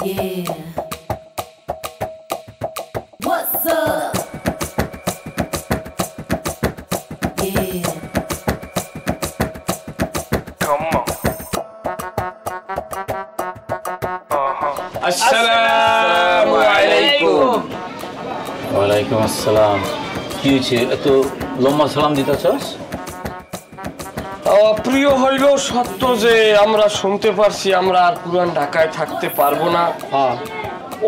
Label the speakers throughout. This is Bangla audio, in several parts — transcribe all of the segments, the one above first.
Speaker 1: Yeah. What's up? Yeah.
Speaker 2: Come on. Assalamu alaikum.
Speaker 3: ওয়ালাইকুম আসসালাম। কি হয়েছে এত লম্বা সালাম দিতেছস?
Speaker 2: প্রিয় হইল সত্য যে আমরা শুনতে পারছি আমরা আর পুরান ঢাকায় থাকতে পারবো না।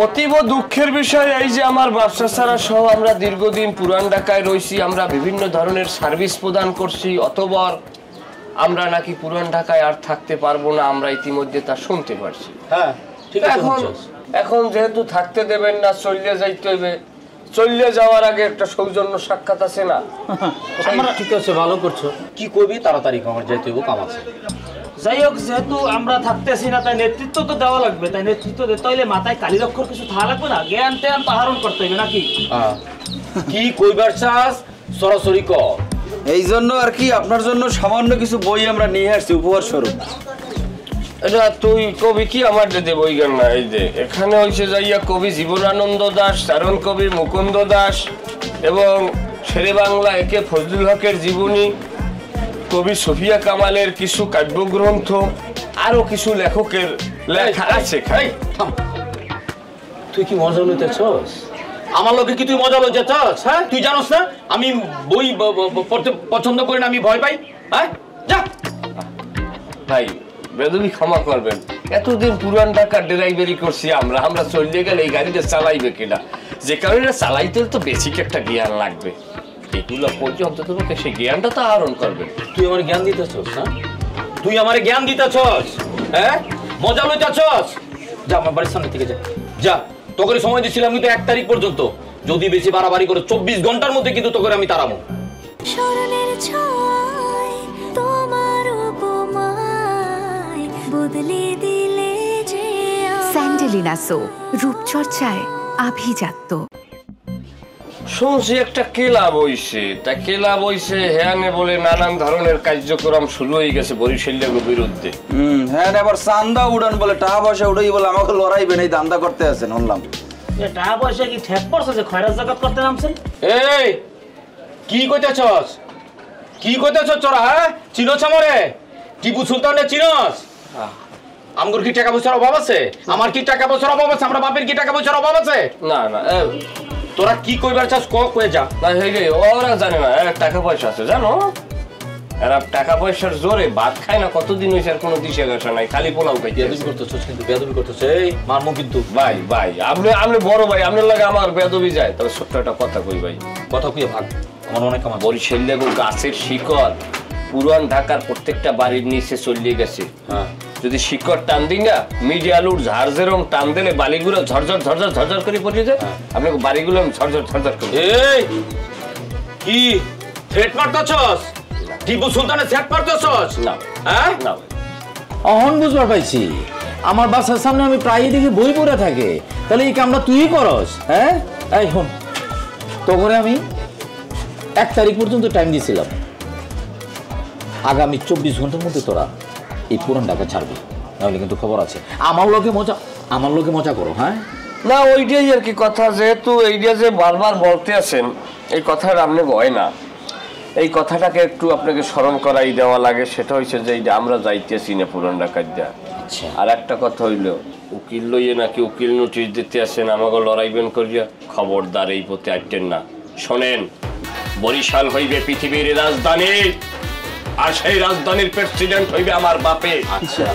Speaker 2: অতীব দুঃখের বিষয় এই যে আমার ব্যবসা ছাড়া সহ আমরা দীর্ঘদিন পুরান ঢাকায় রয়েছি, আমরা বিভিন্ন ধরনের সার্ভিস প্রদান করছি, অতঃপর আমরা নাকি পুরান ঢাকায় আর থাকতে পারবো না, আমরা ইতিমধ্যে তা শুনতে পারছি।
Speaker 3: হ্যাঁ ঠিক আছে।
Speaker 2: এখন যেহেতু থাকতে দেবেন না, চলে যাইতে হইবে। চলে যাওয়ার আগে একটা সৌজন্য সাক্ষাৎ আছে না?
Speaker 3: ঠিক আছে, ভালো করছো। কি করবি তাড়াতাড়ি, আমার যাইতে হইব, কাম আছে।
Speaker 4: যাই হোক, যেহেতু আমরা থাকতেছি না তাই নেতৃত্ব তো দেওয়া লাগবে। তাই নেতৃত্ব দিতে হইলে মাথায় কালির অক্ষর কিছু থাকা লাগবে না? জ্ঞান ট্যান আহরণ করতে হইবে নাকি?
Speaker 3: কি কইবার চাস সরাসরি ক।
Speaker 5: এই জন্য আর কি আপনার জন্য সামান্য কিছু বই আমরা নিয়ে আসছি উপহার স্বরূপ।
Speaker 2: এটা তুই কবি কি আমার দিতে বই গান না? এই যে এখানে হয়েছে যাইয়া কবি জীবনানন্দ দাশ, চারণ কবি মুকুন্দ দাস এবং শেরে বাংলা একে ফজলুল হকের জীবনী, কবি সফিয়া কামালের কিছু কাব্যগ্রন্থ, আরো কিছু লেখকের লেখা আছে।
Speaker 3: তুই কি মজা লইতেছস? আমার লোকে কি তুই মজা লইতেছস? হ্যাঁ, তুই জানোস না আমি বই পড়তে পছন্দ করি না, আমি ভয় পাই। হ্যাঁ যা
Speaker 2: ভাই, বেদবি ক্ষমা করবেন, এতদিন পুরান ঢাকার ড্রাইভারি করছি আমরা চলে গেলে এই গাড়িটা চালাইবে কিনা, যে কারণে চালাইতে তো বেসিক একটা জ্ঞান লাগবে। এগুলো পর্যন্ত তোমাকে সেই জ্ঞানটা তো আহরণ করবে।
Speaker 3: তুই আমার জ্ঞান দিতেছস? হ্যাঁ, তুই আমারে জ্ঞান দিতেছস? হ্যাঁ, মজা লইতেছস? যা আমার বাড়ির সামনে থেকে যা, যা। তোকে সময় দিছিলাম কিন্তু 1 তারিখ পর্যন্ত, যদি বেশি বাড়াবাড়ি করে 24 ঘন্টার মধ্যে কিন্তু তোকে আমি তাড়াবো।
Speaker 6: স্মরণের ছয় তোমার উপমায় বদলে দিলে যে
Speaker 7: স্যান্ডেলিনা সো, রূপচর্চায় আভিজাত্য।
Speaker 2: শুনছি একটা কেলা বইছে, তা কেলা বইছে হ্যানে বলে নানান ধরনের কার্যক্রম শুরু হয়ে গেছে বরিশালের বিরুদ্ধে।
Speaker 5: হ্যাঁ, এবার চান্দা উড়ান বলে টাকা পয়সা উড়াই বলে আমাকে লড়াইবেন, এই দান্দা করতে আছেন শুনলাম।
Speaker 4: টাকা পয়সা কি ঠেক পড়ছে যে খয়রাত জাকাত করতে নামছেন?
Speaker 3: এই কি কইতেছস? কি কইতেছস তোরা? হ্যাঁ, চিনোস আমারে? টিপু সুলতানের চিনোস? আমগর কি টাকা পয়সার অভাব আছে? আমার কি টাকা পয়সার অভাব আছে? আমরা বাপের কি টাকা পয়সার অভাব আছে?
Speaker 2: না না,
Speaker 3: তোরা কি কইবার চাস কয়ে যা।
Speaker 2: না হয়ে গে, ওরা জানে না এর টাকা পয়সা আছে, জানো? এরা টাকা পয়সার জোরে ভাত খায় না, কতদিন হয়েছে আর কোনো দিশে গেছে নাই, খালি পোলাও খাইতে।
Speaker 3: বেয়াদবি করতেছস কিন্তু, বেয়াদবি করতেছ। এই মারমু কিন্তু।
Speaker 2: ভাই ভাই, আপনি বড় ভাই, আপনার লাগে আমার বেয়াদবি যায়। তবে ছোট্ট একটা কথা কই ভাই,
Speaker 3: কথা কইয়ে ভাগ, আমার অনেক আমার
Speaker 2: বরিশালে গাছের শিকড় পুরান ঢাকার প্রত্যেকটা বাড়ির নিচে চলিয়ে গেছে।
Speaker 3: হ্যাঁ,
Speaker 2: যদি শিকড় টান দিই না, মিডিয়া আলুর ঝাড় যেরকম টান দিলে বালিগুলো ঝরঝর ঝরঝর ঝরঝর করে পড়ে যায়, আপনাকে বাড়িগুলো ঝরঝর ঝরঝর করে।
Speaker 3: এই কি থ্রেট মারতেছস? টিপু সুলতানের থ্রেট মারতেছস?
Speaker 2: না
Speaker 3: হ্যাঁ
Speaker 2: না,
Speaker 8: অহন বুঝবার পাইছি, আমার বাসার সামনে আমি প্রায়ই দেখি বই পড়ে থাকে, তাহলে এই কামটা তুই করস? হ্যাঁ, এই হন, তো করে আমি 1 তারিখ পর্যন্ত টাইম দিয়েছিলাম, আগামী 24 ঘন্টার মধ্যে তোরা এই পুরান ঢাকা ছাড়বি, নাহলে কিন্তু খবর আছে। আমার লোকে মজা করো। হ্যাঁ
Speaker 2: না, ওইটাই আর কি কথা। যেহেতু এইটা যে বারবার বলতে আছেন, এই কথাটা আপনি হয় না, এই কথাটাকে একটু আপনাকে স্মরণ করাই দেওয়া লাগে। সেটা হচ্ছে যে এইটা আমরা যাইতেছি না পুরান ঢাকার যা। আর একটা কথা হইল, উকিল লইয়ে নাকি উকিল নোটিশ দিতে আসেন আমাকে লড়াইবেন করিয়া, খবরদার এই পথে আইটেন না। শোনেন, বরিশাল হইবে পৃথিবীর রাজধানী, আর সেই রাজধানীর প্রেসিডেন্ট হইবে আমার বাপে।
Speaker 3: আচ্ছা,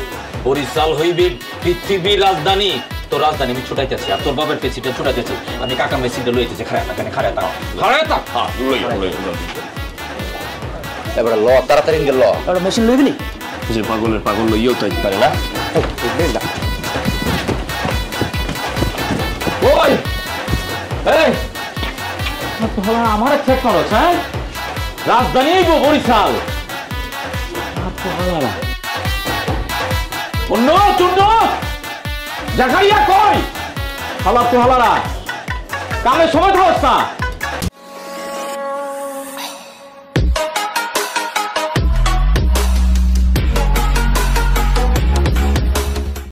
Speaker 3: বরিশাল হইবে পৃথিবীর রাজধানী, তোর রাজধানী আমি ছুটাইতেছি, আর তোর বাপের প্রেসিডেন্ট ছুটাইতেছি। আমি কাকা মেশিনটা লইতেছি, খাড়া থাক, খাড়া থাক।
Speaker 2: হ্যাঁ,
Speaker 5: এবার ল তাড়াতাড়ি ল,
Speaker 4: মেশিন লইবি নি?
Speaker 2: যে পাগল লইয়েও তো পারে না।
Speaker 3: ওই এই আমার চেক করছ? হ্যাঁ, রাজধানী বরিশাল। অন্য চূর্ণ জাকারিয়া কই? হালা তো হালারা কামে সময় থাকস না।